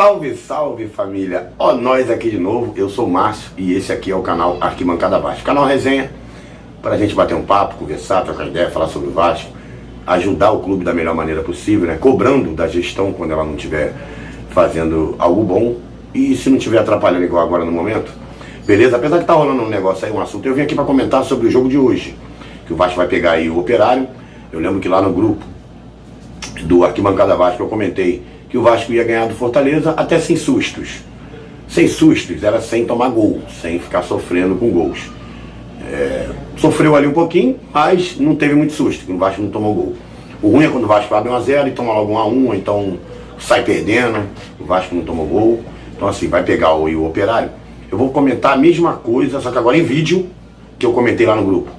Salve, salve família! Ó, nós aqui de novo, eu sou o Márcio e esse aqui é o canal Arquibancada Vasco. Canal Resenha, pra gente bater um papo, conversar, trocar ideia, falar sobre o Vasco, ajudar o clube da melhor maneira possível, né? Cobrando da gestão quando ela não estiver fazendo algo bom e se não estiver atrapalhando igual agora no momento, beleza? Apesar de estar rolando um negócio aí, um assunto, eu vim aqui pra comentar sobre o jogo de hoje, que o Vasco vai pegar aí o Operário. Eu lembro que lá no grupo do Arquibancada Vasco eu comentei que o Vasco ia ganhar do Fortaleza até sem sustos. Sem sustos, era sem tomar gol, sem ficar sofrendo com gols. Sofreu ali um pouquinho, mas não teve muito susto, que o Vasco não tomou gol. O ruim é quando o Vasco abre 1-0 e toma logo 1-1, ou então sai perdendo, o Vasco não tomou gol. Então assim, vai pegar o Operário. Eu vou comentar a mesma coisa, só que agora em vídeo, que eu comentei lá no grupo.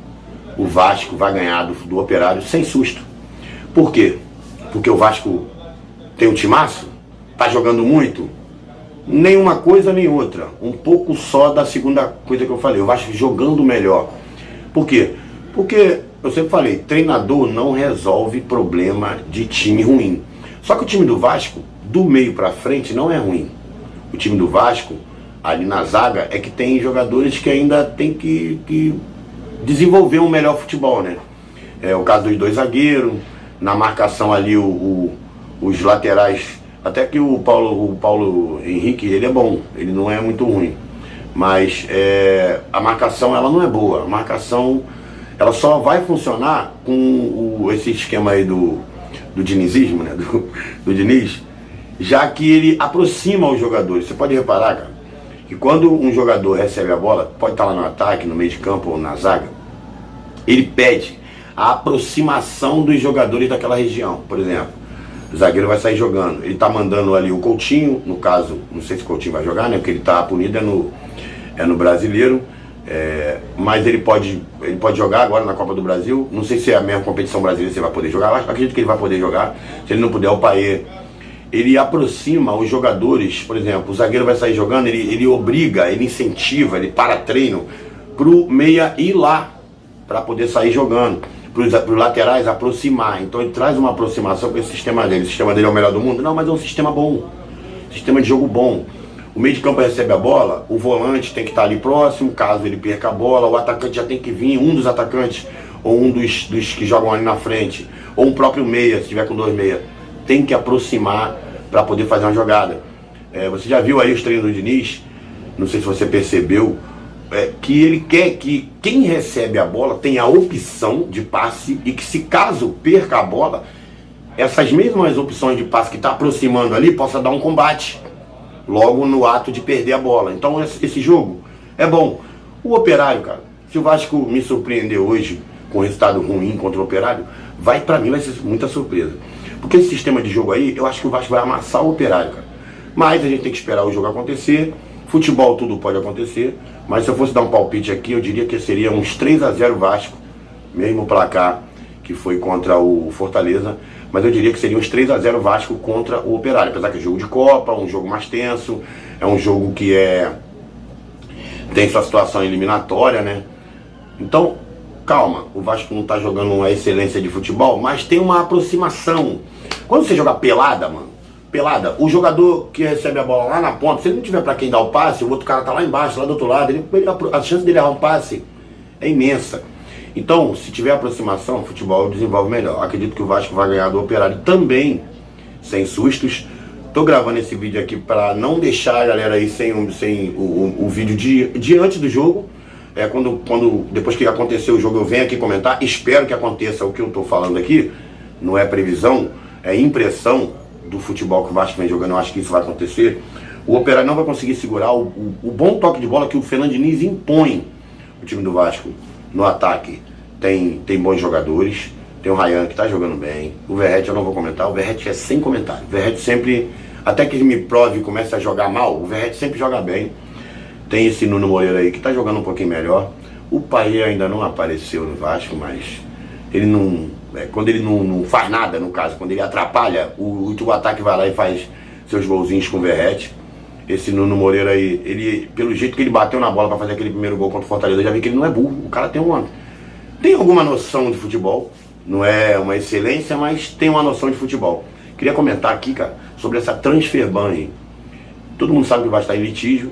O Vasco vai ganhar do Operário sem susto. Por quê? Porque o Vasco tem um timaço? Tá jogando muito? Nenhuma coisa nem outra. Um pouco só da segunda coisa que eu falei. O Vasco jogando melhor. Por quê? Porque, eu sempre falei, treinador não resolve problema de time ruim. Só que o time do Vasco, do meio pra frente, não é ruim. O time do Vasco, ali na zaga, é que tem jogadores que ainda tem que desenvolver um melhor futebol, né? É o caso dos dois zagueiros, na marcação ali os laterais, até que o Paulo Henrique, ele é bom, ele não é muito ruim, mas a marcação ela não é boa. A marcação ela só vai funcionar com esse esquema aí do dinizismo, né? do Diniz, já que ele aproxima os jogadores. Você pode reparar, cara, que quando um jogador recebe a bola, pode estar lá no ataque, no meio de campo ou na zaga, ele pede a aproximação dos jogadores daquela região. Por exemplo, o zagueiro vai sair jogando, ele tá mandando ali o Coutinho, no caso, não sei se o Coutinho vai jogar, né, porque ele tá punido é no Brasileiro, mas ele pode jogar agora na Copa do Brasil. Não sei se é a mesma competição brasileira, se ele vai poder jogar, eu acredito que ele vai poder jogar. Se ele não puder, o Payet. Ele aproxima os jogadores, por exemplo, o zagueiro vai sair jogando, ele obriga, ele incentiva, ele para treino pro meia ir lá, para poder sair jogando, para os laterais aproximar. Então ele traz uma aproximação com esse sistema dele. O sistema dele é o melhor do mundo? Não, mas é um sistema bom, sistema de jogo bom. O meio de campo recebe a bola, o volante tem que estar ali próximo, caso ele perca a bola, o atacante já tem que vir, um dos atacantes, ou um dos que jogam ali na frente, ou um próprio meia, se tiver com dois meias, tem que aproximar para poder fazer uma jogada. Você já viu aí os treinos do Diniz, não sei se você percebeu, que ele quer que quem recebe a bola tenha a opção de passe e que, se caso perca a bola, essas mesmas opções de passe que está aproximando ali possa dar um combate logo no ato de perder a bola. Então esse jogo é bom. O Operário, cara, se o Vasco me surpreender hoje com um resultado ruim contra o Operário, pra mim vai ser muita surpresa. Porque esse sistema de jogo aí, eu acho que o Vasco vai amassar o Operário, cara. Mas a gente tem que esperar o jogo acontecer. Futebol tudo pode acontecer, mas se eu fosse dar um palpite aqui, eu diria que seria uns 3-0 Vasco, mesmo placar que foi contra o Fortaleza, mas eu diria que seria uns 3-0 Vasco contra o Operário, apesar que é jogo de Copa, um jogo mais tenso, é um jogo que tem sua situação eliminatória, né? Então, calma, o Vasco não tá jogando uma excelência de futebol, mas tem uma aproximação. Quando você joga pelada, mano, o jogador que recebe a bola lá na ponta, se ele não tiver para quem dar o passe, o outro cara tá lá embaixo, lá do outro lado, a chance dele errar um passe é imensa. Então, se tiver aproximação, o futebol desenvolve melhor. Acredito que o Vasco vai ganhar do Operário também, sem sustos. Tô gravando esse vídeo aqui para não deixar a galera aí sem o vídeo de antes do jogo. Depois que acontecer o jogo, eu venho aqui comentar. Espero que aconteça o que eu tô falando aqui. Não é previsão, é impressão do futebol que o Vasco vem jogando. Eu acho que isso vai acontecer. O Operário não vai conseguir segurar o bom toque de bola que o Fernando Diniz impõe. O time do Vasco no ataque tem bons jogadores, tem o Ryan que tá jogando bem, o Verratti eu não vou comentar, o Verratti é sem comentário. O Verratti sempre, até que ele me prove e comece a jogar mal, o Verratti sempre joga bem. Tem esse Nuno Moreira aí que tá jogando um pouquinho melhor. O Payet ainda não apareceu no Vasco, mas ele não... quando ele não faz nada, no caso, quando ele atrapalha, o ataque vai lá e faz seus golzinhos com o Verratti. Esse Nuno Moreira aí, ele, pelo jeito que ele bateu na bola para fazer aquele primeiro gol contra o Fortaleza, eu já vi que ele não é burro. O cara tem alguma noção de futebol. Não é uma excelência, mas tem uma noção de futebol. Queria comentar aqui, cara, sobre essa transfer ban aí. Todo mundo sabe que o Vasco está em litígio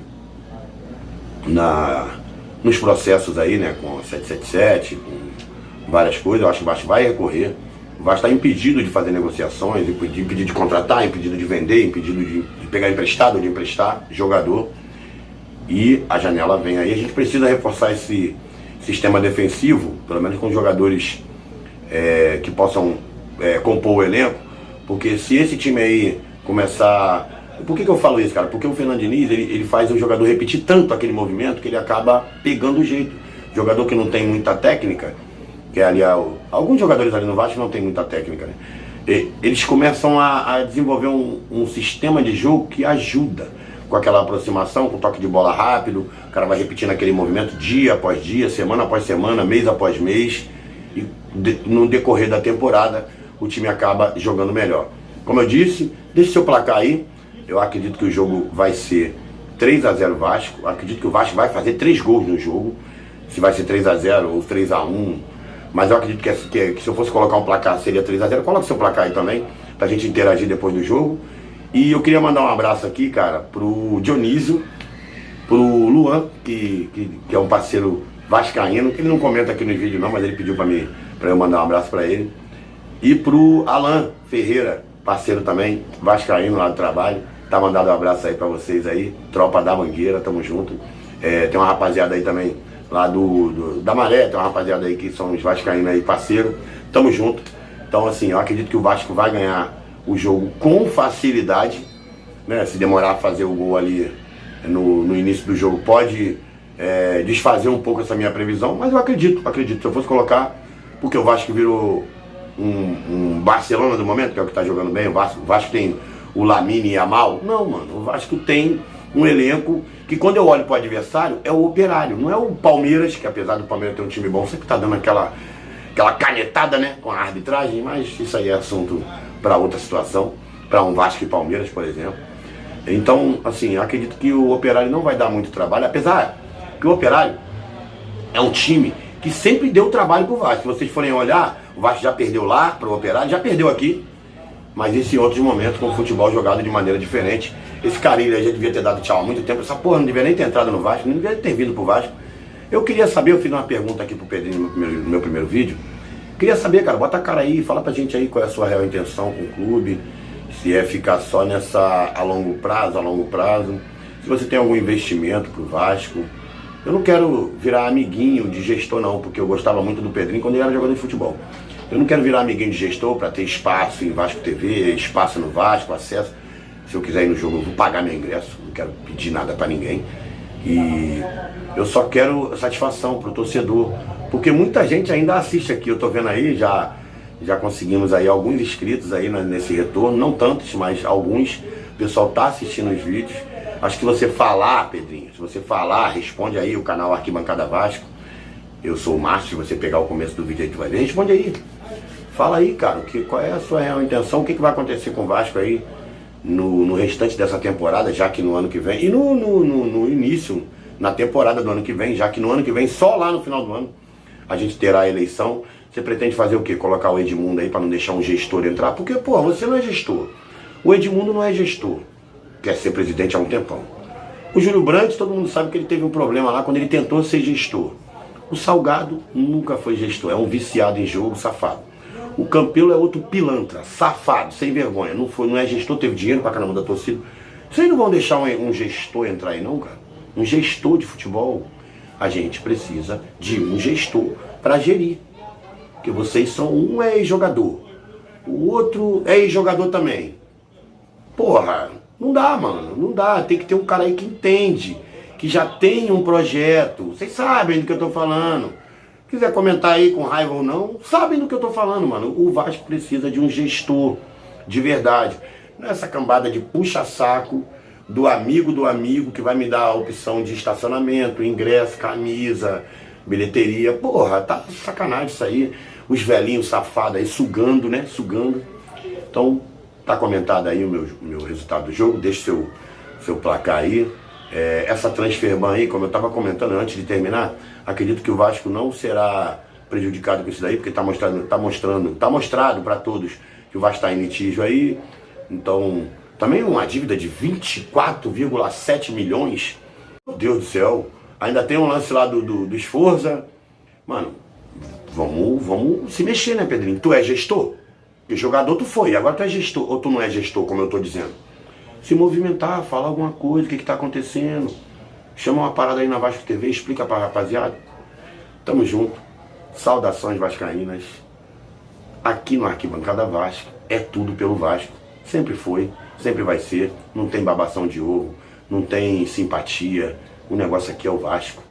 nos processos aí, né, com a 777, com várias coisas. Eu acho que o Vasco vai recorrer. O Vasco está impedido de fazer negociações, impedido de contratar, impedido de vender, impedido de pegar emprestado ou de emprestar jogador. E a janela vem aí. A gente precisa reforçar esse sistema defensivo, pelo menos com jogadores que possam compor o elenco, porque se esse time aí começar... Por que eu falo isso, cara? Porque o Fernando Diniz, ele faz o jogador repetir tanto aquele movimento que ele acaba pegando o jeito. Jogador que não tem muita técnica, que é ali, alguns jogadores ali no Vasco não tem muita técnica, né? Eles começam a desenvolver um sistema de jogo que ajuda com aquela aproximação, com toque de bola rápido. O cara vai repetindo aquele movimento dia após dia, semana após semana, mês após mês, e no decorrer da temporada o time acaba jogando melhor. Como eu disse, deixe seu placar aí. Eu acredito que o jogo vai ser 3-0 Vasco. Eu acredito que o Vasco vai fazer 3 gols no jogo. Se vai ser 3-0 ou 3-1. Mas eu acredito que se eu fosse colocar um placar seria 3-0. Coloque seu placar aí também, pra gente interagir depois do jogo. E eu queria mandar um abraço aqui, cara, pro Dionísio, pro Luan, que é um parceiro vascaíno, que ele não comenta aqui no vídeo não, mas ele pediu pra eu mandar um abraço pra ele. E pro Alan Ferreira, parceiro também, vascaíno lá do trabalho. Tá mandado um abraço aí pra vocês aí, tropa da Mangueira, tamo junto. Tem uma rapaziada aí também lá da Maré, tem uma rapaziada aí que são os vascaínos aí, parceiro, tamo junto. Então assim, eu acredito que o Vasco vai ganhar o jogo com facilidade, né? Se demorar a fazer o gol ali no início do jogo, pode desfazer um pouco essa minha previsão, mas eu acredito, se eu fosse colocar, porque o Vasco virou um Barcelona do momento, que é o que tá jogando bem. O Vasco tem o Lamine e Yamal. Não, mano, o Vasco tem um elenco que, quando eu olho pro adversário, é o Operário, não é o Palmeiras, que apesar do Palmeiras ter um time bom, sempre tá dando aquela canetada, né, com a arbitragem, mas isso aí é assunto para outra situação, para um Vasco e Palmeiras, por exemplo. Então, assim, eu acredito que o Operário não vai dar muito trabalho, apesar que o Operário é um time que sempre deu trabalho pro Vasco. Se vocês forem olhar, o Vasco já perdeu lá pro Operário, já perdeu aqui, mas isso em outros momentos, com o futebol jogado de maneira diferente. Esse Carille aí já devia ter dado tchau há muito tempo. Essa porra não devia nem ter entrado no Vasco, não devia ter vindo pro Vasco. Eu queria saber, eu fiz uma pergunta aqui pro Pedrinho no meu primeiro vídeo. Queria saber, cara, bota a cara aí, fala pra gente aí qual é a sua real intenção com o clube. Se é ficar só nessa a longo prazo. Se você tem algum investimento pro Vasco. Eu não quero virar amiguinho de gestor não, porque eu gostava muito do Pedrinho quando ele era jogador de futebol. Eu não quero virar amiguinho de gestor para ter espaço em Vasco TV, espaço no Vasco, acesso. Se eu quiser ir no jogo, eu vou pagar meu ingresso, não quero pedir nada para ninguém. E eu só quero satisfação pro torcedor, porque muita gente ainda assiste aqui. Eu tô vendo aí, já conseguimos aí alguns inscritos aí nesse retorno, não tantos, mas alguns. O pessoal tá assistindo os vídeos. Acho que você falar, Pedrinho, se você falar, responde aí o canal Arquibancada Vasco. Eu sou o Márcio, se você pegar o começo do vídeo aí, tu vai ver. Responde aí. Fala aí, cara, qual é a sua real intenção, o que vai acontecer com o Vasco aí no restante dessa temporada, já que no ano que vem, e no início, na temporada do ano que vem, já que no ano que vem, só lá no final do ano, a gente terá a eleição. Você pretende fazer o quê? Colocar o Edmundo aí para não deixar um gestor entrar? Porque, pô, você não é gestor. O Edmundo não é gestor. Quer ser presidente há um tempão. O Júlio Brandt, todo mundo sabe que ele teve um problema lá quando ele tentou ser gestor. O Salgado nunca foi gestor, é um viciado em jogo, safado. O Campelo é outro pilantra, safado, sem vergonha. Não é gestor, teve dinheiro pra caramba da torcida. Vocês não vão deixar um gestor entrar aí não, cara? Um gestor de futebol. A gente precisa de um gestor pra gerir. Porque vocês são um ex-jogador, o outro é ex-jogador também. Porra, não dá, mano, não dá. Tem que ter um cara aí que entende, que já tem um projeto. Vocês sabem do que eu tô falando. Quiser comentar aí com raiva ou não, sabem do que eu tô falando, mano. O Vasco precisa de um gestor de verdade. Não é essa cambada de puxa-saco do amigo que vai me dar a opção de estacionamento, ingresso, camisa, bilheteria. Porra, tá sacanagem isso aí. Os velhinhos safados aí sugando, né? Sugando. Então, tá comentado aí o meu resultado do jogo. Deixa seu placar aí. Essa transferban aí, como eu estava comentando antes de terminar, acredito que o Vasco não será prejudicado com isso daí, porque tá mostrado para todos que o Vasco está em litígio aí. Então, Também uma dívida de 24,7 milhões. Meu Deus do céu. Ainda tem um lance lá do Sforza. Mano, vamos se mexer, né, Pedrinho? Tu é gestor? Porque jogador tu foi, agora tu é gestor. Ou tu não é gestor, como eu tô dizendo? Se movimentar, falar alguma coisa, o que tá acontecendo. Chama uma parada aí na Vasco TV, explica pra rapaziada. Tamo junto. Saudações vascaínas. Aqui no Arquibancada Vasco, é tudo pelo Vasco. Sempre foi, sempre vai ser. Não tem babação de ovo, não tem simpatia. O negócio aqui é o Vasco.